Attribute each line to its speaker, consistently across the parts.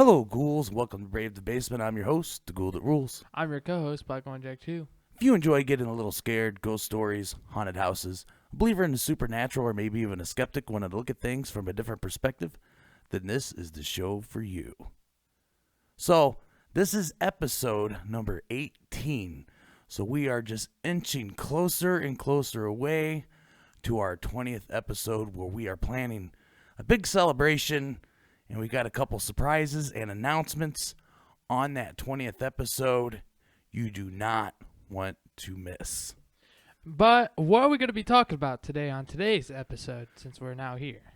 Speaker 1: Hello, ghouls. Welcome to Brave the Basement. I'm your host, the Ghoul That Rules.
Speaker 2: I'm your co-host, Black One Jack 2.
Speaker 1: If you enjoy getting a little scared, ghost stories, haunted houses, a believer in the supernatural, or maybe even a skeptic wanting to look at things from a different perspective, then this is the show for you. So, this is episode number 18. So we are just inching closer and closer away to our 20th episode, where we are planning a big celebration, and we got a couple surprises and announcements on that 20th episode you do not want to miss.
Speaker 2: But what are we going to be talking about today on today's episode, since we're now here?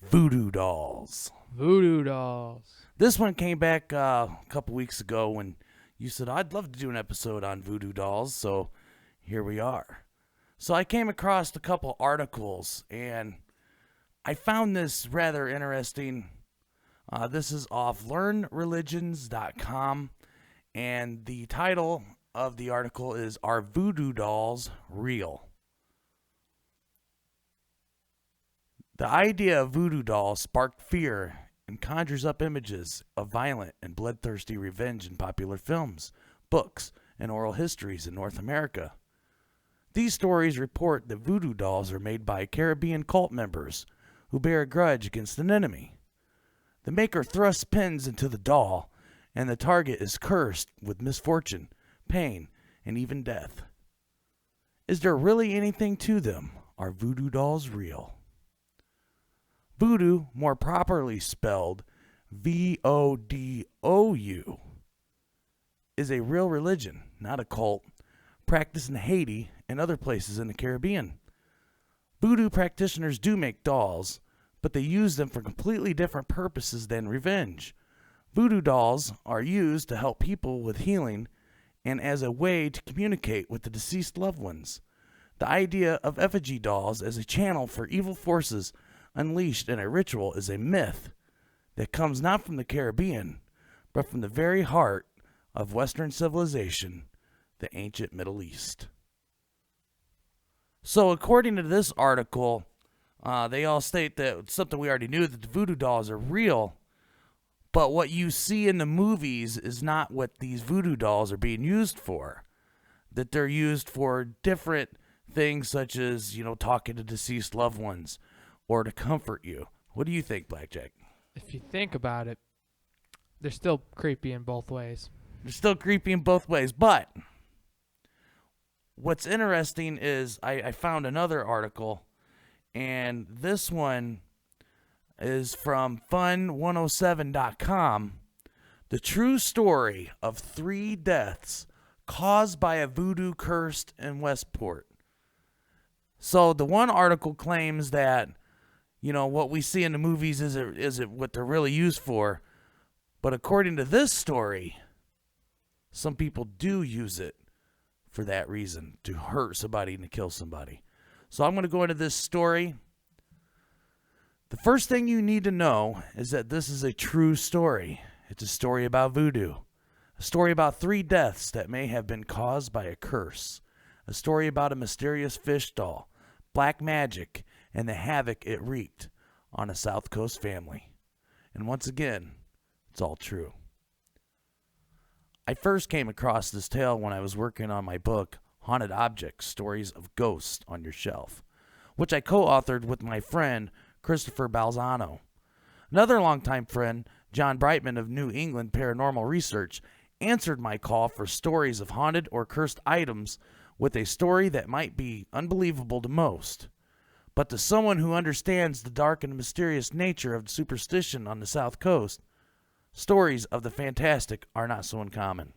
Speaker 1: Voodoo Dolls.
Speaker 2: Voodoo Dolls.
Speaker 1: This one came back a couple weeks ago when you said, I'd love to do an episode on Voodoo Dolls, so here we are. So I came across a couple articles, and I found this rather interesting. This is off learnreligions.com, and the title of the article is, Are Voodoo Dolls Real? The idea of voodoo dolls sparked fear and conjures up images of violent and bloodthirsty revenge in popular films, books, and oral histories in North America. These stories report that voodoo dolls are made by Caribbean cult members who bear a grudge against an enemy. The maker thrusts pins into the doll, and the target is cursed with misfortune, pain, and even death. Is there really anything to them? Are voodoo dolls real? Voodoo, more properly spelled V-O-D-O-U, is a real religion, not a cult, practiced in Haiti and other places in the Caribbean. Voodoo practitioners do make dolls, but they use them for completely different purposes than revenge. Voodoo dolls are used to help people with healing and as a way to communicate with the deceased loved ones. The idea of effigy dolls as a channel for evil forces unleashed in a ritual is a myth that comes not from the Caribbean, but from the very heart of Western civilization, the ancient Middle East. So according to this article, they all state that it's something we already knew, that the voodoo dolls are real, but what you see in the movies is not what these voodoo dolls are being used for. That they're used for different things, such as, talking to deceased loved ones or to comfort you. What do you think, Blackjack?
Speaker 2: If you think about it, they're still creepy in both ways.
Speaker 1: They're still creepy in both ways, but what's interesting is I found another article, and this one is from fun107.com. The true story of 3 deaths caused by a voodoo curse in Westport. So the one article claims that, what we see in the movies isn't what they're really used for. But according to this story, some people do use it for that reason, to hurt somebody and to kill somebody. So I'm going to go into this story. The first thing you need to know is that this is a true story. It's a story about voodoo. A story about 3 deaths that may have been caused by a curse. A story about a mysterious fish doll, black magic, and the havoc it wreaked on a South Coast family. And once again, it's all true. I first came across this tale when I was working on my book, Haunted Objects, Stories of Ghosts on Your Shelf, which I co-authored with my friend, Christopher Balzano. Another longtime friend, John Brightman of New England Paranormal Research, answered my call for stories of haunted or cursed items with a story that might be unbelievable to most. But to someone who understands the dark and mysterious nature of superstition on the South Coast, stories of the fantastic are not so uncommon.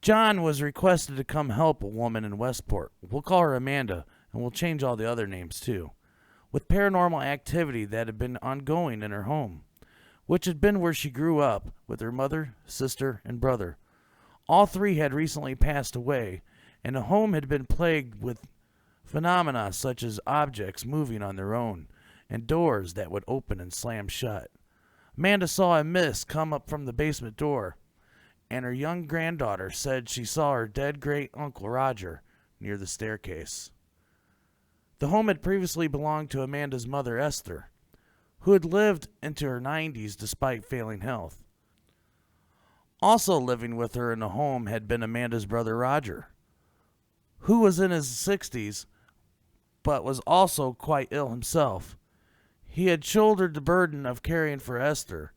Speaker 1: John was requested to come help a woman in Westport. We'll call her Amanda, and we'll change all the other names too, with paranormal activity that had been ongoing in her home, which had been where she grew up with her mother, sister, and brother. All 3 had recently passed away, and the home had been plagued with phenomena such as objects moving on their own and doors that would open and slam shut. Amanda saw a mist come up from the basement door, and her young granddaughter said she saw her dead great-uncle Roger near the staircase. The home had previously belonged to Amanda's mother, Esther, who had lived into her 90s despite failing health. Also living with her in the home had been Amanda's brother Roger, who was in his 60s but was also quite ill himself. He had shouldered the burden of caring for Esther,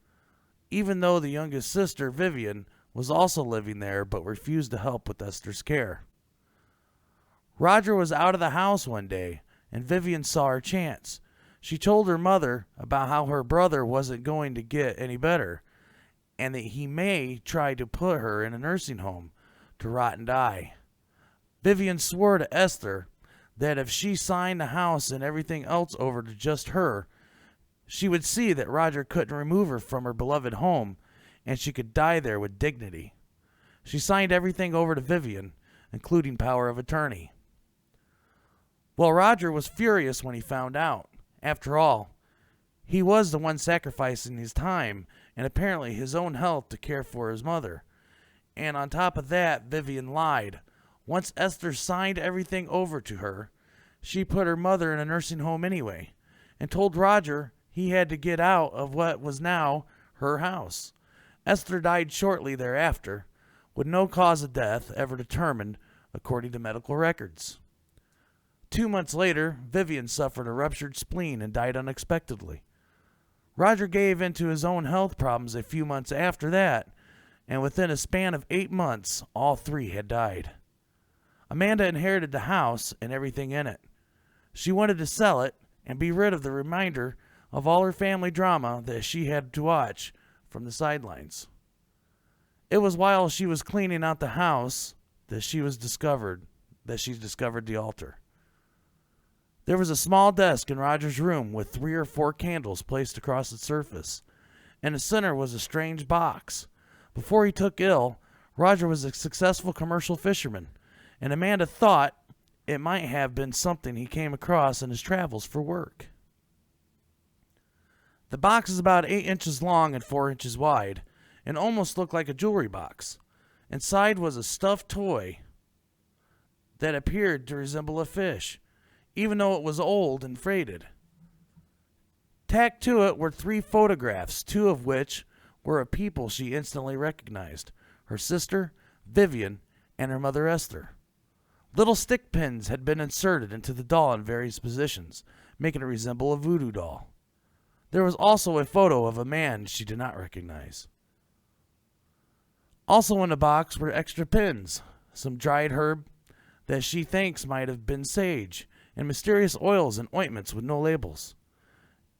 Speaker 1: even though the youngest sister, Vivian, was also living there but refused to help with Esther's care. Roger was out of the house one day, and Vivian saw her chance. She told her mother about how her brother wasn't going to get any better, and that he may try to put her in a nursing home to rot and die. Vivian swore to Esther that if she signed the house and everything else over to just her, she would see that Roger couldn't remove her from her beloved home, and she could die there with dignity. She signed everything over to Vivian, including power of attorney. Well, Roger was furious when he found out. After all, he was the one sacrificing his time and apparently his own health to care for his mother. And on top of that, Vivian lied. Once Esther signed everything over to her, she put her mother in a nursing home anyway, and told Roger he had to get out of what was now her house. Esther died shortly thereafter, with no cause of death ever determined according to medical records. 2 months later, Vivian suffered a ruptured spleen and died unexpectedly. Roger gave in to his own health problems a few months after that, and within a span of 8 months, all three had died. Amanda inherited the house and everything in it. She wanted to sell it and be rid of the reminder of all her family drama that she had to watch from the sidelines. It was while she was cleaning out the house that she discovered the altar. There was a small desk in Roger's room with 3 or 4 candles placed across its surface. In the center was a strange box. Before he took ill, Roger was a successful commercial fisherman, and Amanda thought it might have been something he came across in his travels for work. The box is about 8 inches long and 4 inches wide, and almost looked like a jewelry box. Inside was a stuffed toy that appeared to resemble a fish, even though it was old and faded. Tacked to it were 3 photographs, 2 of which were of people she instantly recognized: her sister, Vivian, and her mother, Esther. Little stick pins had been inserted into the doll in various positions, making it resemble a voodoo doll. There was also a photo of a man she did not recognize. Also in the box were extra pins, some dried herb that she thinks might have been sage, and mysterious oils and ointments with no labels.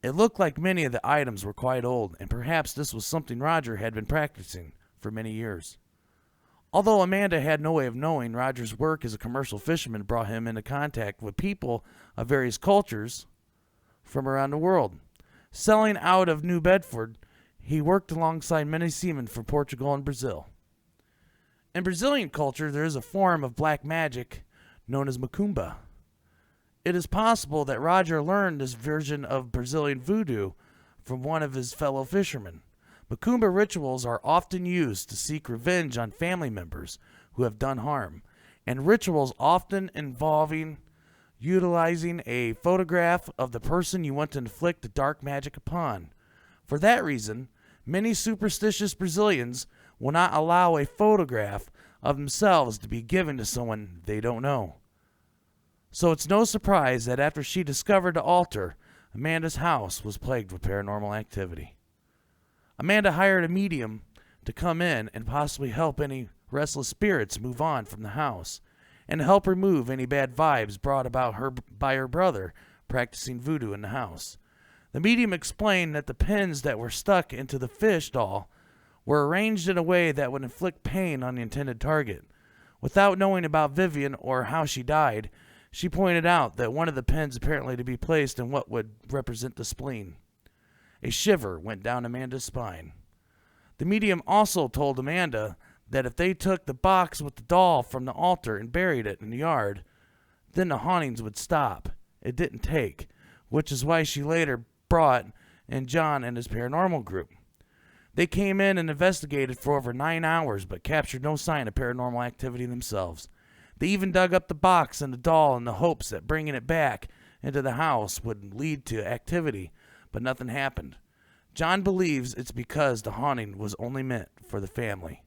Speaker 1: It looked like many of the items were quite old, and perhaps this was something Roger had been practicing for many years. Although Amanda had no way of knowing, Roger's work as a commercial fisherman brought him into contact with people of various cultures from around the world. Selling out of New Bedford, he worked alongside many seamen from Portugal and Brazil. In Brazilian culture, there is a form of black magic known as macumba. It is possible that Roger learned this version of Brazilian voodoo from one of his fellow fishermen. Macumba rituals are often used to seek revenge on family members who have done harm, and rituals often involving utilizing a photograph of the person you want to inflict the dark magic upon. For that reason, many superstitious Brazilians will not allow a photograph of themselves to be given to someone they don't know. So it's no surprise that after she discovered the altar, Amanda's house was plagued with paranormal activity. Amanda hired a medium to come in and possibly help any restless spirits move on from the house, and to help remove any bad vibes brought about her by her brother practicing voodoo in the house. The medium explained that the pins that were stuck into the fish doll were arranged in a way that would inflict pain on the intended target. Without knowing about Vivian or how she died, she pointed out that one of the pins apparently to be placed in what would represent the spleen. A shiver went down Amanda's spine. The medium also told Amanda that if they took the box with the doll from the altar and buried it in the yard, then the hauntings would stop. It didn't take, which is why she later brought in John and his paranormal group. They came in and investigated for over 9 hours, but captured no sign of paranormal activity themselves. They even dug up the box and the doll in the hopes that bringing it back into the house would lead to activity, but nothing happened. John believes it's because the haunting was only meant for the family.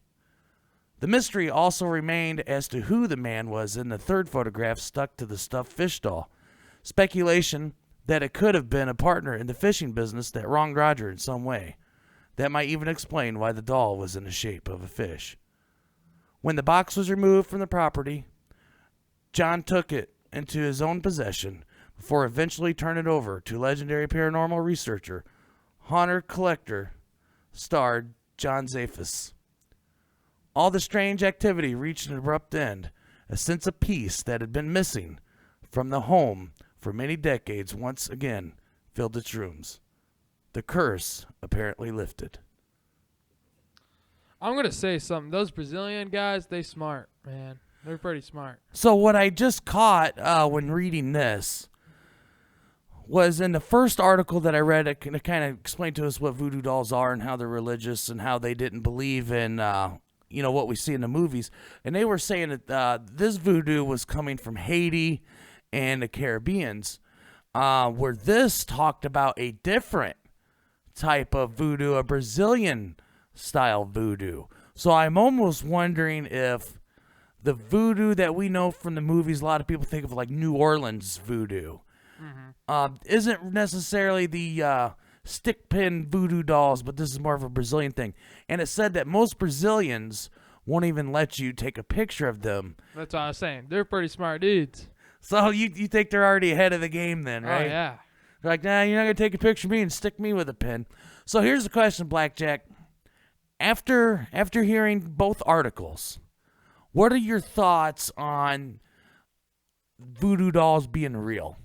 Speaker 1: The mystery also remained as to who the man was in the third photograph stuck to the stuffed fish doll. Speculation that it could have been a partner in the fishing business that wronged Roger in some way. That might even explain why the doll was in the shape of a fish. When the box was removed from the property, John took it into his own possession before eventually turning it over to legendary paranormal researcher, haunter collector, starred John Zaffis. All the strange activity reached an abrupt end. A sense of peace that had been missing from the home for many decades once again filled its rooms. The curse apparently lifted.
Speaker 2: I'm gonna say something. Those Brazilian guys, they smart, man. They're pretty smart.
Speaker 1: So what I just caught when reading this was in the first article that I read, it kind of explained to us what voodoo dolls are and how they're religious and how they didn't believe in what we see in the movies. And they were saying that this voodoo was coming from Haiti and the Caribbeans, where this talked about a different type of voodoo, a Brazilian style voodoo. So I'm almost wondering if the voodoo that we know from the movies, a lot of people think of like New Orleans voodoo, isn't necessarily the stick pin voodoo dolls, but this is more of a Brazilian thing. And it said that most Brazilians won't even let you take a picture of them.
Speaker 2: That's what I was saying. They're pretty smart dudes.
Speaker 1: So you think they're already ahead of the game then, right?
Speaker 2: Oh, yeah.
Speaker 1: They're like, nah, you're not going to take a picture of me and stick me with a pin. So here's the question, Blackjack. After hearing both articles, what are your thoughts on voodoo dolls being real?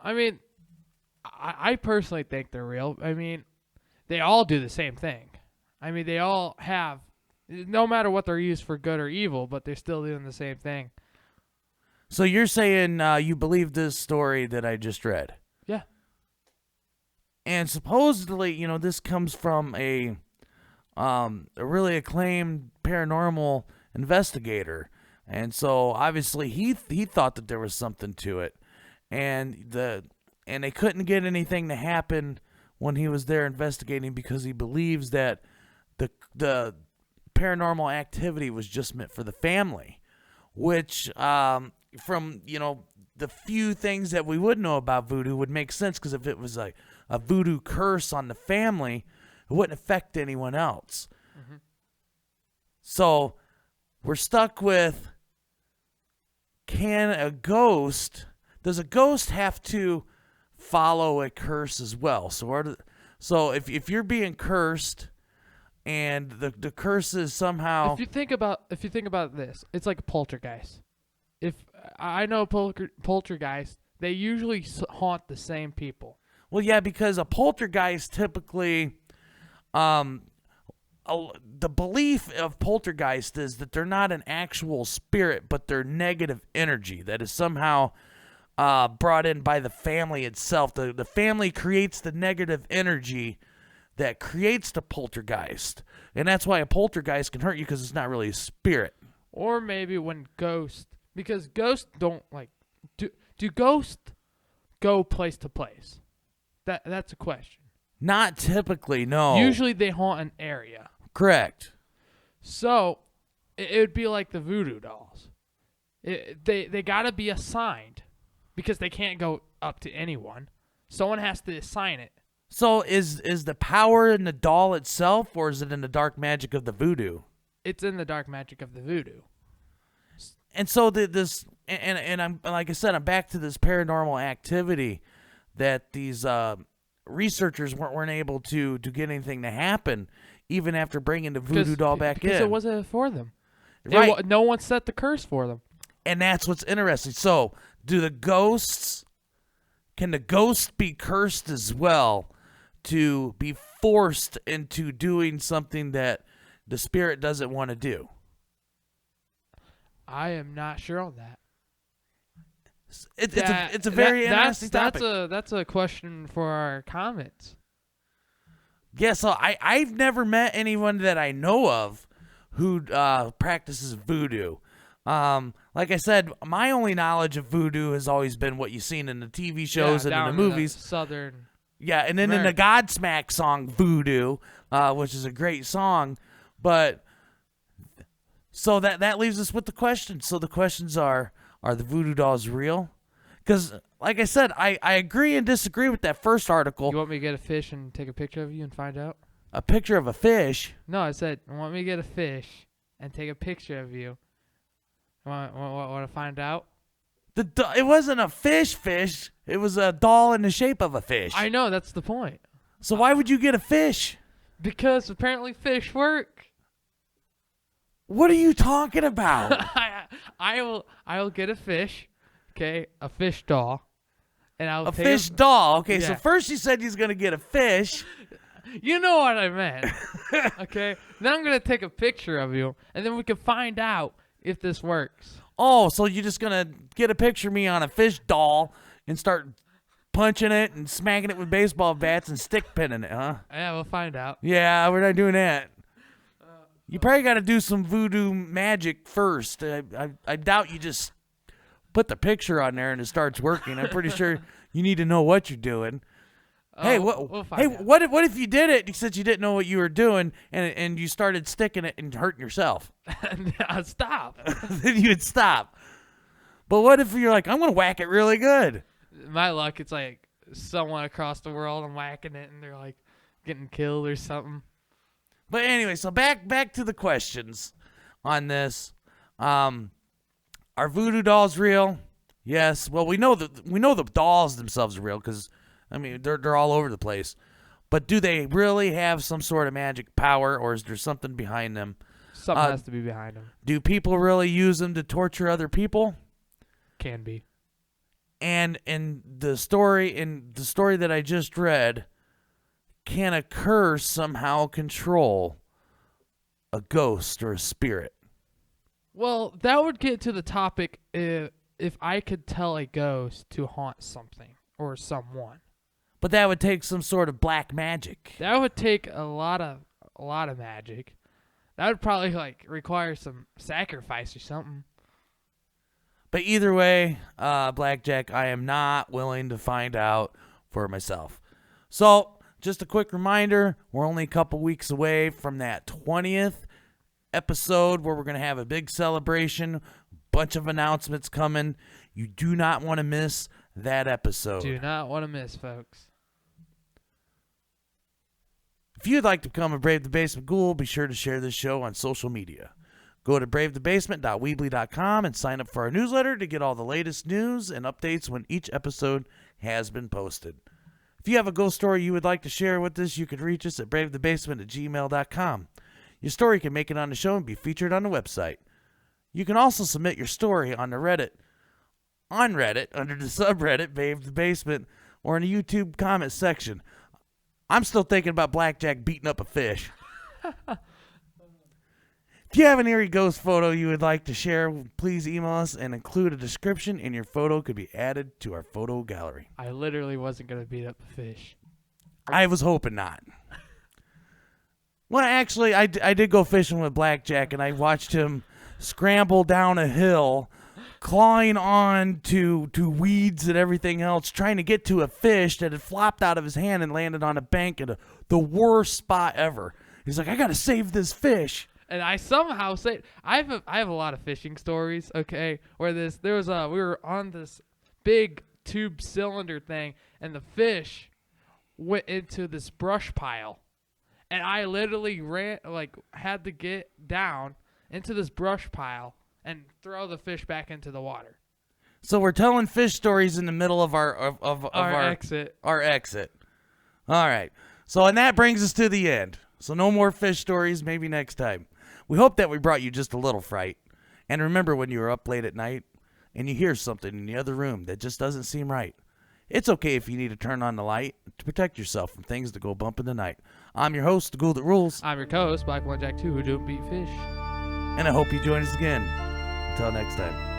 Speaker 2: I mean, I personally think they're real. I mean, they all do the same thing. I mean, they all have, no matter what they're used for, good or evil, but they're still doing the same thing.
Speaker 1: So you're saying you believe this story that I just read?
Speaker 2: Yeah.
Speaker 1: And supposedly, this comes from a really acclaimed paranormal investigator, and so obviously he thought that there was something to it, and they couldn't get anything to happen when he was there investigating because he believes that the paranormal activity was just meant for the family, which from the few things that we would know about voodoo would make sense, because if it was a voodoo curse on the family, it wouldn't affect anyone else. Mm-hmm. So we're stuck with, does a ghost have to follow a curse as well? So if you're being cursed and the curse is somehow,
Speaker 2: if you think about this, it's like a poltergeist. If I know poltergeist, they usually haunt the same people.
Speaker 1: Well, yeah, because a poltergeist typically, the belief of poltergeist is that they're not an actual spirit, but they're negative energy that is somehow brought in by the family itself. The family creates the negative energy that creates the poltergeist, and that's why a poltergeist can hurt you, because it's not really a spirit.
Speaker 2: Or maybe when because ghosts don't do ghosts go place to place? That's a question.
Speaker 1: Not typically, no.
Speaker 2: Usually they haunt an area.
Speaker 1: Correct.
Speaker 2: So it would be like the voodoo dolls. They got to be assigned, because they can't go up to anyone. Someone has to assign it.
Speaker 1: So is the power in the doll itself, or is it in the dark magic of the voodoo?
Speaker 2: It's in the dark magic of the voodoo.
Speaker 1: And so I'm, like I said, I'm back to this paranormal activity that these researchers weren't able to get anything to happen, even after bringing the voodoo doll back in.
Speaker 2: Because it wasn't for them.
Speaker 1: Right.
Speaker 2: No one set the curse for them.
Speaker 1: And that's what's interesting. So can the ghost be cursed as well, to be forced into doing something that the spirit doesn't want to do?
Speaker 2: I am not sure on that.
Speaker 1: It's a very interesting topic.
Speaker 2: That's a question for our comments.
Speaker 1: Yeah, so I've never met anyone that I know of who practices voodoo. Like I said, my only knowledge of voodoo has always been what you've seen in the TV shows and in the movies.
Speaker 2: Southern.
Speaker 1: Yeah, and then in the Godsmack song Voodoo, which is a great song, but so that leaves us with the questions. So the questions are the Voodoo Dolls real? Because, like I said, I agree and disagree with that first article.
Speaker 2: You want me to get a fish and take a picture of you and find out?
Speaker 1: A picture of a fish?
Speaker 2: No, I said, want me to get a fish and take a picture of you? Want to find out?
Speaker 1: It wasn't a fish. It was a doll in the shape of a fish.
Speaker 2: I know, that's the point.
Speaker 1: So why would you get a fish?
Speaker 2: Because apparently fish work.
Speaker 1: What are you talking about?
Speaker 2: I will get a fish, okay, a fish doll, and I'll
Speaker 1: a
Speaker 2: take
Speaker 1: fish doll. Okay,
Speaker 2: Yeah.
Speaker 1: so first you said he's gonna get a fish.
Speaker 2: You know what I meant, okay? Then I'm gonna take a picture of you, and then we can find out if this works.
Speaker 1: Oh, so you're just gonna get a picture of me on a fish doll and start punching it and smacking it with baseball bats and stick pinning it, huh?
Speaker 2: Yeah, we'll find out.
Speaker 1: Yeah, we're not doing that. You probably got to do some voodoo magic first. I doubt you just put the picture on there and it starts working. I'm pretty sure you need to know what you're doing. Hey,
Speaker 2: we'll find out.
Speaker 1: what if you did it since you didn't know what you were doing and you started sticking it and hurting yourself?
Speaker 2: Stop.
Speaker 1: Then you would stop. But what if you're like, I'm gonna whack it really good?
Speaker 2: My luck, it's like someone across the world, I'm whacking it, and they're like getting killed or something.
Speaker 1: But anyway, so back to the questions on this. Are voodoo dolls real? Yes. Well, we know the dolls themselves are real because I mean they're all over the place. But do they really have some sort of magic power, or is there something behind them?
Speaker 2: Something has to be behind them.
Speaker 1: Do people really use them to torture other people?
Speaker 2: Can be.
Speaker 1: And in the story that I just read, can a curse somehow control a ghost or a spirit?
Speaker 2: Well, that would get to the topic if I could tell a ghost to haunt something or someone.
Speaker 1: But that would take some sort of black magic.
Speaker 2: That would take a lot of magic. That would probably like require some sacrifice or something.
Speaker 1: But either way, Blackjack, I am not willing to find out for myself. So, just a quick reminder, we're only a couple weeks away from that 20th episode where we're going to have a big celebration, bunch of announcements coming. You do not want to miss that episode.
Speaker 2: Do not want to miss, folks.
Speaker 1: If you'd like to become a Brave the Basement Ghoul, be sure to share this show on social media. Go to bravethebasement.weebly.com and sign up for our newsletter to get all the latest news and updates when each episode has been posted. If you have a ghost story you would like to share with us, you can reach us at bravethebasement@gmail.com. Your story can make it on the show and be featured on the website. You can also submit your story on Reddit under the subreddit Brave the Basement, or in the YouTube comment section. I'm still thinking about Blackjack beating up a fish. If you have an eerie ghost photo you would like to share, please email us and include a description, and your photo could be added to our photo gallery.
Speaker 2: I literally wasn't going to beat up a fish.
Speaker 1: I was hoping not. Well, actually, I did go fishing with Blackjack, and I watched him scramble down a hill, clawing on to weeds and everything else, trying to get to a fish that had flopped out of his hand and landed on a bank at the worst spot ever. He's like, I got to save this fish.
Speaker 2: And I somehow say I have a lot of fishing stories, okay, where we were on this big tube cylinder thing, and the fish went into this brush pile, and I literally had to get down into this brush pile and throw the fish back into the water.
Speaker 1: So we're telling fish stories in the middle of our
Speaker 2: exit.
Speaker 1: Our exit. All right. So and that brings us to the end. So no more fish stories. Maybe next time. We hope that we brought you just a little fright. And remember, when you are up late at night and you hear something in the other room that just doesn't seem right, it's okay if you need to turn on the light to protect yourself from things that go bump in the night. I'm your host, the Ghoul That Rules.
Speaker 2: I'm your co-host, Black One Jack 2, who don't beat fish.
Speaker 1: And I hope you join us again. Until next time.